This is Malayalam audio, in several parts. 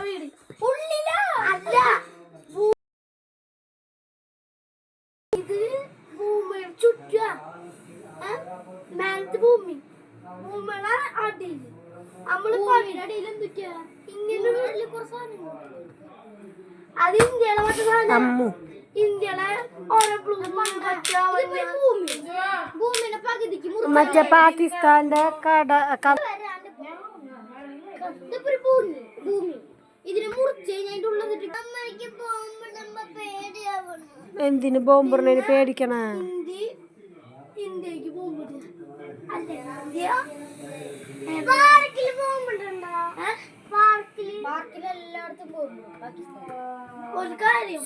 വീട് ഉള്ളിലാ അല്ല ഇത് ഭൂമി ചുറ്റുക മേലത്തെ ഭൂമിയുടെ അടിയിൽ നമ്മള് അടിയിൽ എന്തൊക്കെയാ ഇങ്ങനെ അത് ഇന്ത്യയിലെ മറ്റു സാധനം ഇന്ത്യയിലെ ഓരോ ഭൂമിയുടെ പകുതിക്ക് മറ്റേ പാകിസ്ഥാന്റെ ഭൂമി ഇതിനെ മുറിച്ച് എന്തിന് ബോംബിടുന്നതിന് പേടിക്കണ ഇന്ത്യക്ക് ബോംബിടും പാർക്കിൽ ബോംബിട്ടുണ്ടോ പാർക്കിൽ എല്ലായിടത്തും പോകുന്നു ഒരു കാര്യം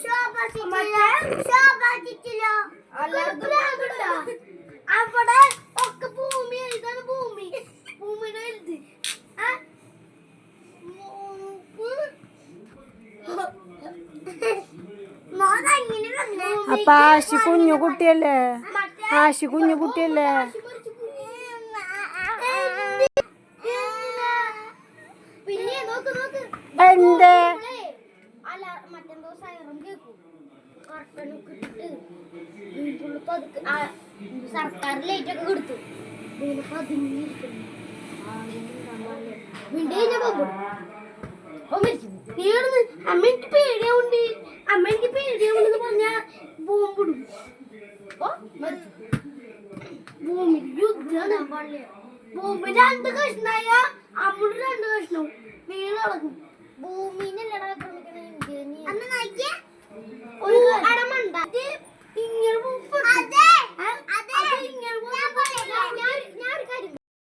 അവിടെ ഒക്കെ ഭൂമി ഇതാണ് ഭൂമി ഭൂമിയുടെ വലുത് അപ്പൊ ആശി കുഞ്ഞു കുട്ടിയല്ലേ ആശി കുഞ്ഞു കുട്ടിയല്ലേ പിന്നെ നോക്ക് എന്തേ അല്ല മറ്റെന്തോ സൈറം കേൾക്കും കർട്ടനൊക്കെ ഇട്ടിട്ട് സർക്കാർ ലൈറ്റ് ഒക്കെ കൊടുത്തു അമ്മയ്ക്ക് പേടിയാവുണ്ട് അമ്മയ്ക്ക് പേടിയാവുണ്ടെന്ന് പറഞ്ഞ ബോംബിടും ഭൂമി യുദ്ധമാണ് ഭൂമി 2 കഷ്ണായ അമ്മയുടെ 2 കഷ്ണവും വീട് നടക്കും ഭൂമിന്നല്ലടാ ഒരു ഇങ്ങനെ